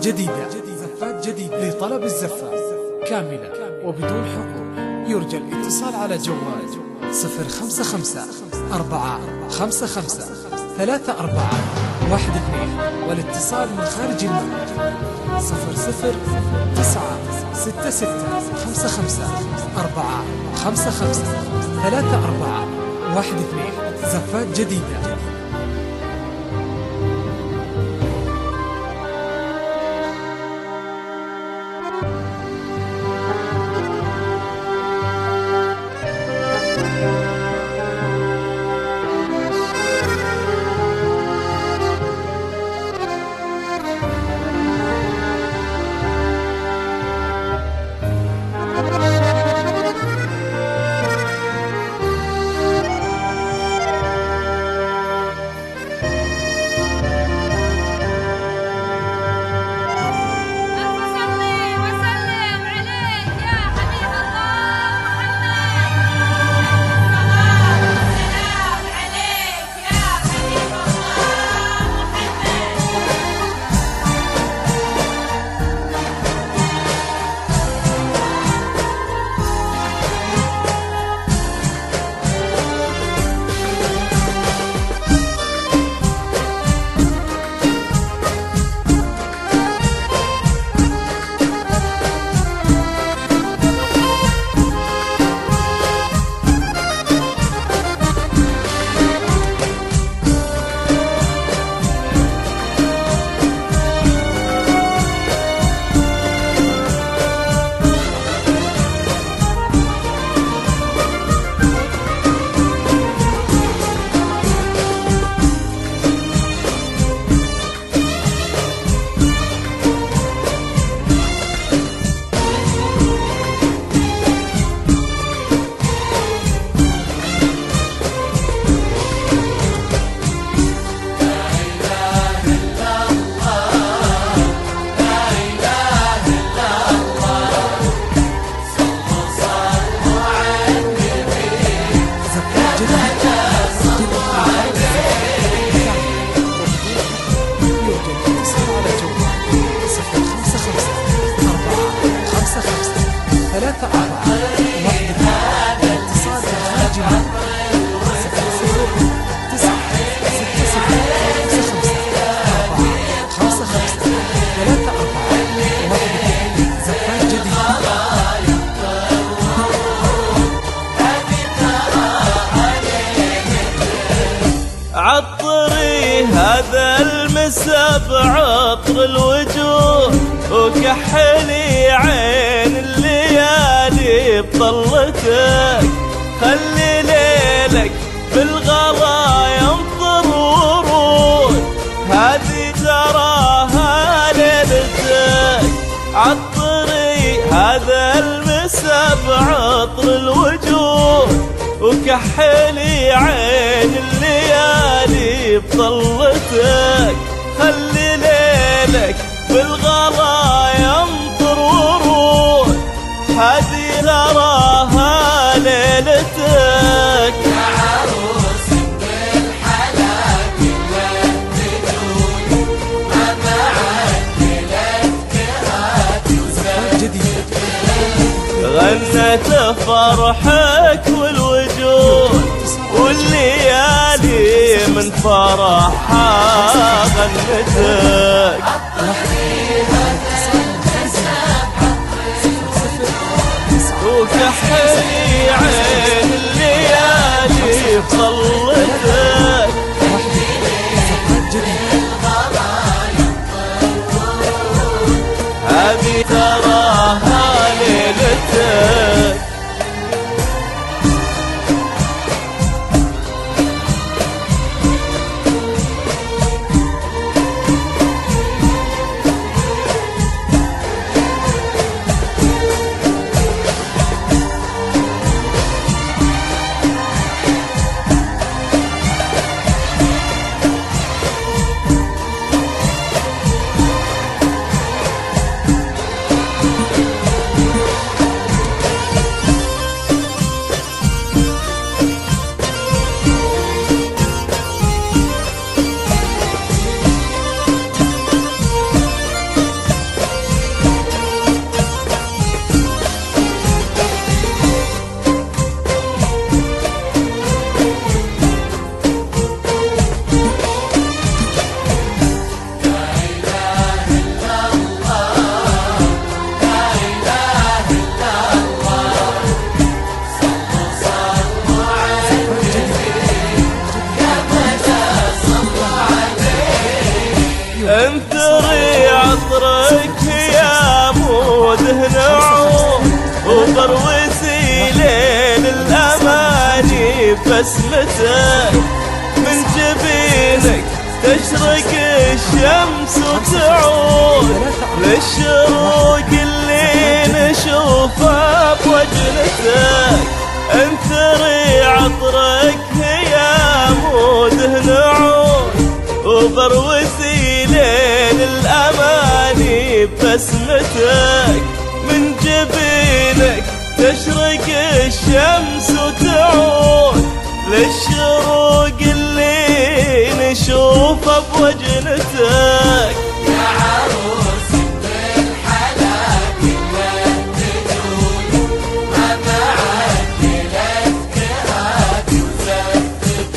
زفات جديدة لطلب الزفات كاملة وبدون حقوق. يرجى الاتصال على جوال 055-455-3412 والاتصال من خارج المملكة 00966-55-455-3412. زفات جديدة. عطري هذا المسا بعطر الوجوه وكحلي عين الليالي بطلتك. خلي ليلك بالغلا يمطر ورود هذه تراها ليلتك. عطري هذا المسا بعطر الوجوه وكحلي عين الليالي بطلتك. خلي ليلك بالغلا يمطر ورود هذه تراها ليلتك. يا عروس بالحلا كل الدجول ما معدلت كراتي وزاد غنت فرحك والوجود والليالي من فرحها غنتك. وكحلي عين الليالي بطلتك. هذه تراها ليلتك. بسمتك من جبينك تشرق الشمس وتعود للشروق اللي نشوفه بوجنتك انثري عطرك هي موده نعود وبروسي ليل الاماني بسمتك من جبينك تشرق الشمس وتعود للشروق اللي نشوفه بوجنتك يا عروس بالحلا كلها تجود ما معدلت كهاتي وزفتك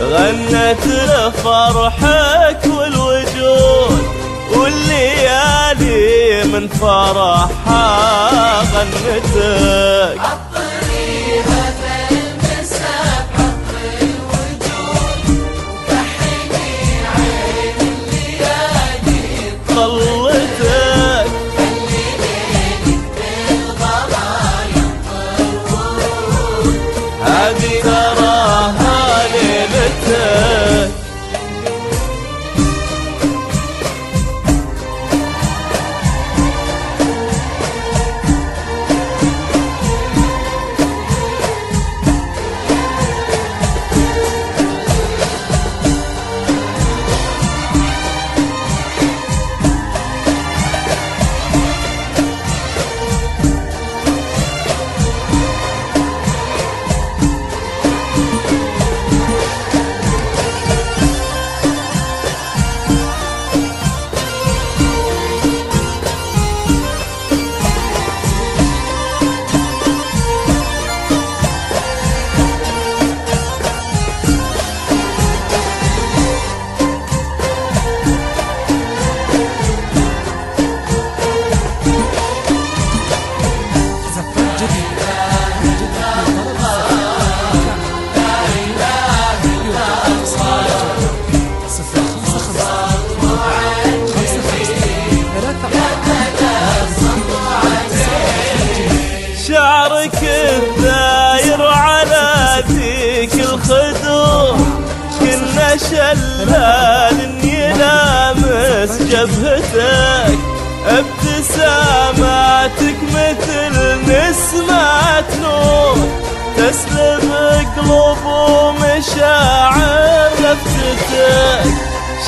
غنت لفرحك والوجود والليالي من فرحها غنتك عطري هذا المساء بعطر الوجود كحني عين الليالي طلتك خلي ليلك بالغرايا طرود هذه تراها ليلتك زفات جديدة شعرك الداير على ذيك الخدود كنا شلال يلامس جبهتك ابتساماتك مثل نسمة نور تسلب قلوب ومشاعر لفتتك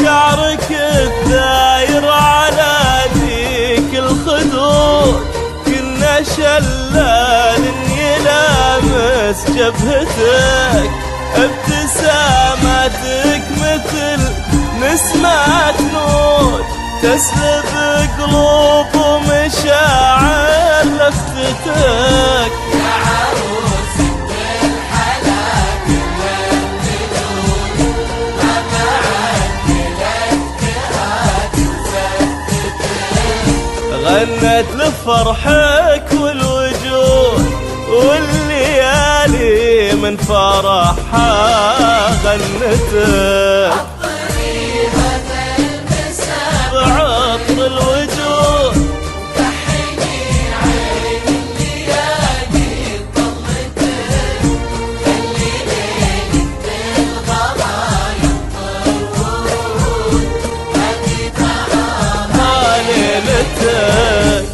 شعرك الداير على ذيك الخدود كنا شلال يلامس جبهتك ابتساماتك مثل نسمة نور تسلب قلوب ومشاعر لفتتك يا عروس بالحلا كلها تجود ما معدلت كهاتي وزفتك غنت لفرحك والوجود والليالي من فرحها غنتك عطري هذا المساء بعطر الوجود كحني عين الليالي طلتك خلي ليلك بالغرايا طرود هذه تراها ليلتك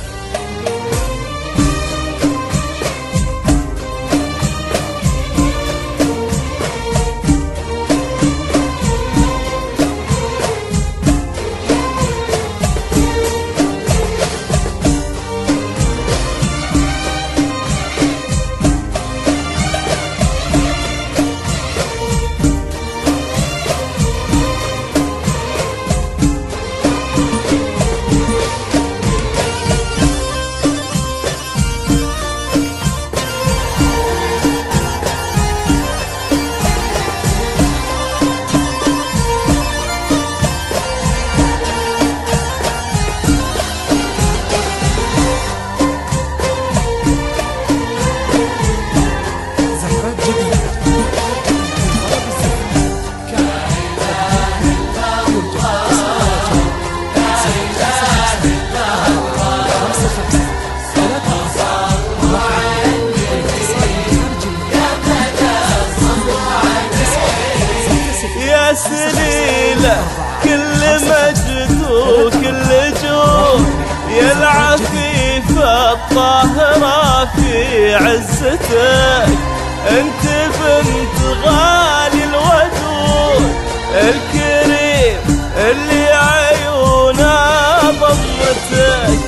له كل مجد وكل جود، يا العفيفة الطاهرة في عزتك، انت بنت غالي الودود الكريم اللي عيونا ضمتك،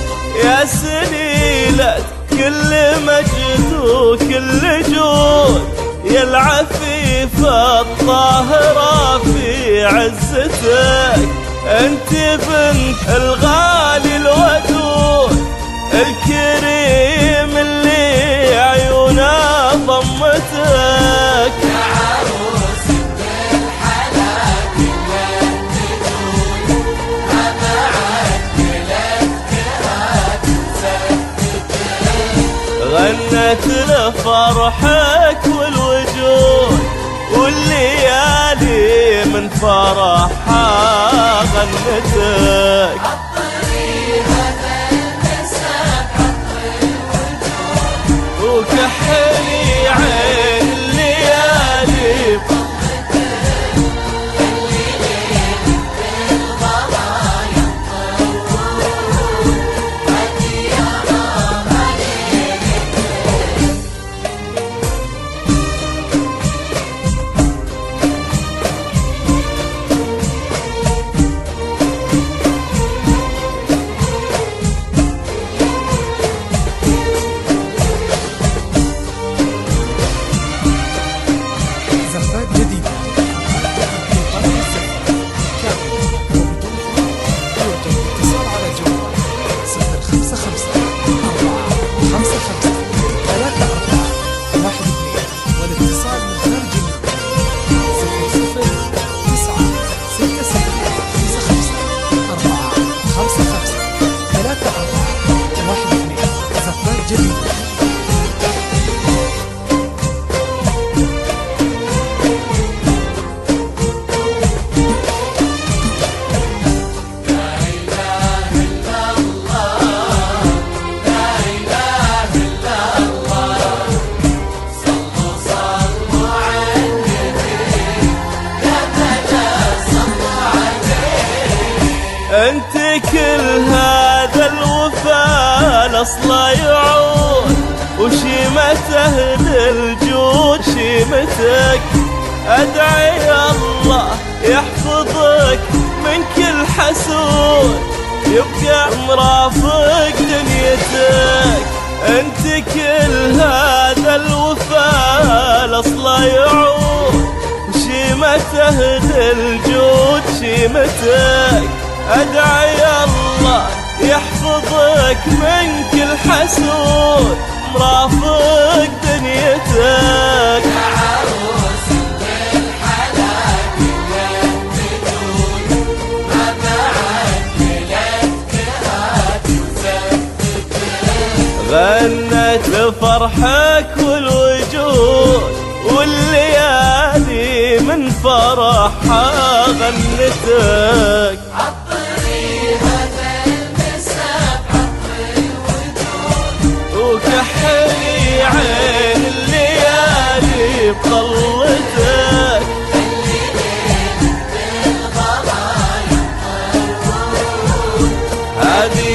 يا سليلة كل مجد وكل جود، يا العفيفة الطاهرة في عزتك، انت بنت الغالي الودود الكريم اللي عيونا ضمتك، يا عروس بالحلا كل النجول، ما بعد كلتك غنت لفرحك والوجود، والليالي من فرحها غنتك. عطري هذا المساء عطر الوجود، وكحلي عين الليالي زفات جديدة في قلب الزفة كاملة وبدون حروف. يرجى الاتصال على جوال 055 455 3412 والاتصال من خارج المملكة 00 9 6 7 5 5 4 5 5 3 4 1 2. زفات جديدة. انت كل هذا الوفا الاصل يعود، وشيمته للجود شيمتك، ادعي الله يحفظك من كل حسود، يبقى مرافق دنيتك، انت كل هذا الوفا الاصل يعود، وشيمته للجود شيمتك، ادعي الله يحفظك من كل حسود، مرافق دنيتك. يا عروس بالحلا كل النجول، ما بعد كلتك غنت لفرحك والوجود، والليالي من فرحها غنتك. عطري هذا المساء عطر الوجود، وكحلي عين الليالي بطلتك، بالغلا ينطر ورود، هذه